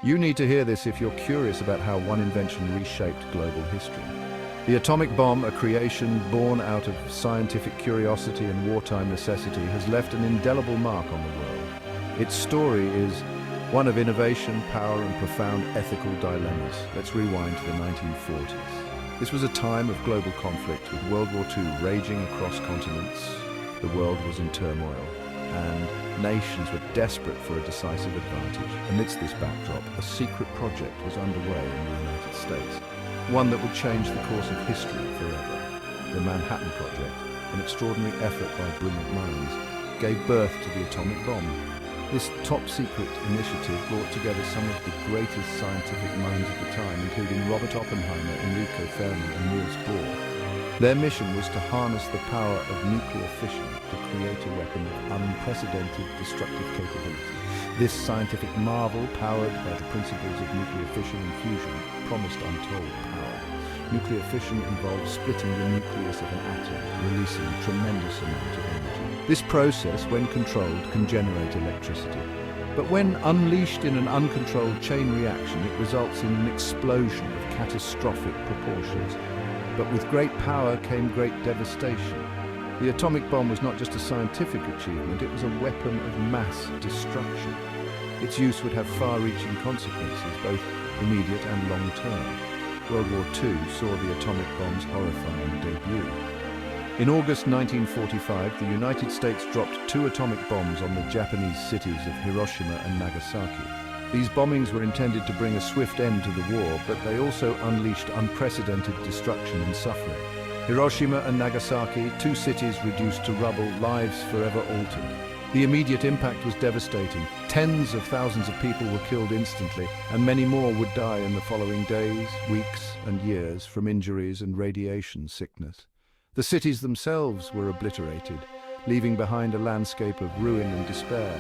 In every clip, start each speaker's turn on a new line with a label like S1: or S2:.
S1: You need to hear this if you're curious about how one invention reshaped global history. The atomic bomb, a creation born out of scientific curiosity and wartime necessity, has left an indelible mark on the world. Its story is one of innovation, power, and profound ethical dilemmas. Let's rewind to the 1940s. This was a time of global conflict, with World War II raging across continents. The world was in turmoil, and nations were desperate for a decisive advantage. Amidst this backdrop, a secret project was underway in the United States, one that would change the course of history forever. The Manhattan Project, an extraordinary effort by brilliant minds, gave birth to the atomic bomb. This top-secret initiative brought together some of the greatest scientific minds of the time, including Robert Oppenheimer, Enrico Fermi, and Niels Bohr. Their mission was to harness the power of nuclear fission to create a weapon of unprecedented destructive capability. This scientific marvel, powered by the principles of nuclear fission and fusion, promised untold power. Nuclear fission involves splitting the nucleus of an atom, releasing a tremendous amount of energy. This process, when controlled, can generate electricity. But when unleashed in an uncontrolled chain reaction, it results in an explosion of catastrophic proportions. But with great power came great devastation. The atomic bomb was not just a scientific achievement, it was a weapon of mass destruction. Its use would have far-reaching consequences, both immediate and long-term. World War II saw the atomic bomb's horrifying debut. In August 1945, the United States dropped 2 atomic bombs on the Japanese cities of Hiroshima and Nagasaki. These bombings were intended to bring a swift end to the war, but they also unleashed unprecedented destruction and suffering. Hiroshima and Nagasaki, 2 cities reduced to rubble, lives forever altered. The immediate impact was devastating. Tens of thousands of people were killed instantly, and many more would die in the following days, weeks, and years from injuries and radiation sickness. The cities themselves were obliterated, leaving behind a landscape of ruin and despair.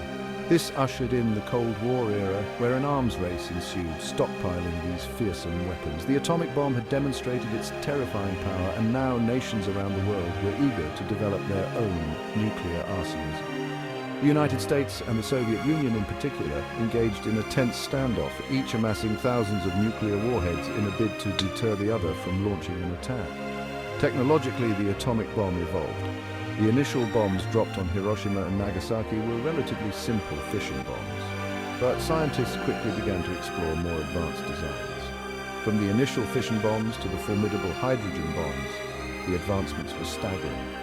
S1: This ushered in the Cold War era, where an arms race ensued, stockpiling these fearsome weapons. The atomic bomb had demonstrated its terrifying power, and now nations around the world were eager to develop their own nuclear arsenals. The United States and the Soviet Union in particular engaged in a tense standoff, each amassing thousands of nuclear warheads in a bid to deter the other from launching an attack. Technologically, the atomic bomb evolved. The initial bombs dropped on Hiroshima and Nagasaki were relatively simple fission bombs, but scientists quickly began to explore more advanced designs. From the initial fission bombs to the formidable hydrogen bombs, the advancements were staggering.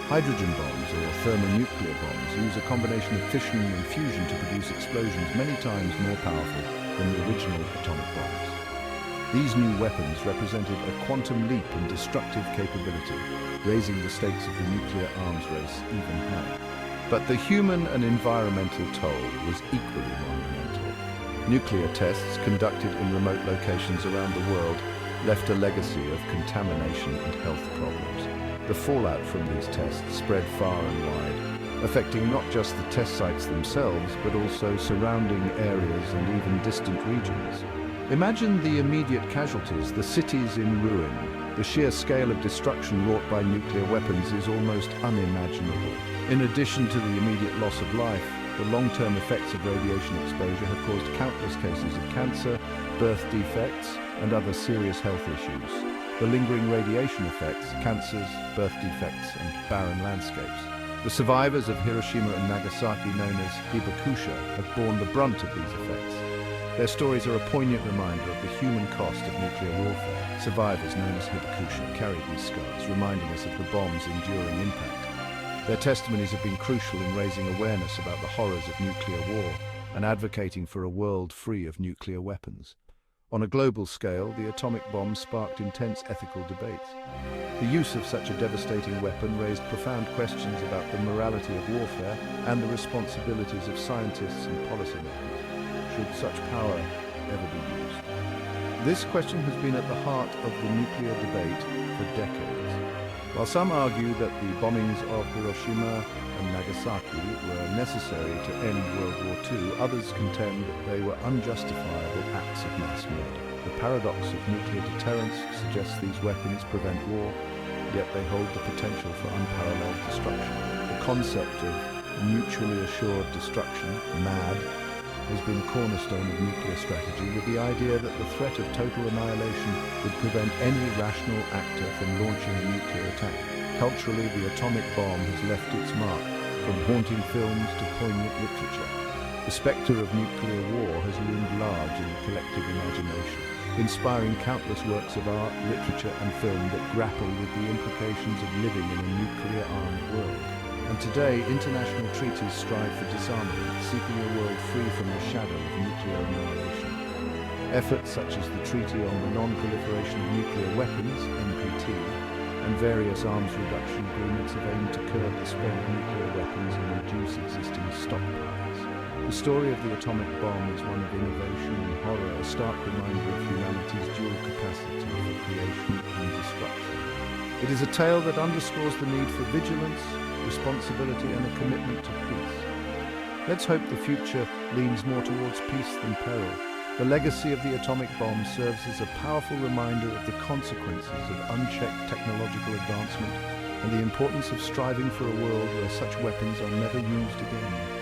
S1: Hydrogen bombs, or thermonuclear bombs, use a combination of fission and fusion to produce explosions many times more powerful than the original atomic bombs. These new weapons represented a quantum leap in destructive capability, raising the stakes of the nuclear arms race even higher. But the human and environmental toll was equally monumental. Nuclear tests conducted in remote locations around the world left a legacy of contamination and health problems. The fallout from these tests spread far and wide, affecting not just the test sites themselves, but also surrounding areas and even distant regions. Imagine the immediate casualties, the cities in ruin. The sheer scale of destruction wrought by nuclear weapons is almost unimaginable. In addition to the immediate loss of life, the long-term effects of radiation exposure have caused countless cases of cancer, birth defects, and other serious health issues. The lingering radiation effects, cancers, birth defects, and barren landscapes. The survivors of Hiroshima and Nagasaki, known as hibakusha, have borne the brunt of these effects. Their stories are a poignant reminder of the human cost of nuclear warfare. Survivors, known as hibakusha, carry these scars, reminding us of the bomb's enduring impact. Their testimonies have been crucial in raising awareness about the horrors of nuclear war and advocating for a world free of nuclear weapons. On a global scale, the atomic bomb sparked intense ethical debates. The use of such a devastating weapon raised profound questions about the morality of warfare and the responsibilities of scientists and policymakers. Should such power ever be used? This question has been at the heart of the nuclear debate for decades. While some argue that the bombings of Hiroshima and Nagasaki were necessary to end World War II, others contend that they were unjustifiable acts of mass murder. The paradox of nuclear deterrence suggests these weapons prevent war, yet they hold the potential for unparalleled destruction. The concept of mutually assured destruction, MAD, has been cornerstone of nuclear strategy, with the idea that the threat of total annihilation would prevent any rational actor from launching a nuclear attack. Culturally, the atomic bomb has left its mark, from haunting films to poignant literature. The spectre of nuclear war has loomed large in the collective imagination, inspiring countless works of art, literature and film that grapple with the implications of living in a nuclear-armed world. And today, international treaties strive for disarmament, seeking a world free from the shadow of nuclear annihilation. Efforts such as the Treaty on the Non-Proliferation of Nuclear Weapons, NPT, and various arms reduction agreements have aimed to curb the spread of nuclear weapons and reduce existing stockpiles. The story of the atomic bomb is one of innovation and horror, a stark reminder of humanity's dual capacity for creation and destruction. It is a tale that underscores the need for vigilance, responsibility and a commitment to peace. Let's hope the future leans more towards peace than peril. The legacy of the atomic bomb serves as a powerful reminder of the consequences of unchecked technological advancement and the importance of striving for a world where such weapons are never used again.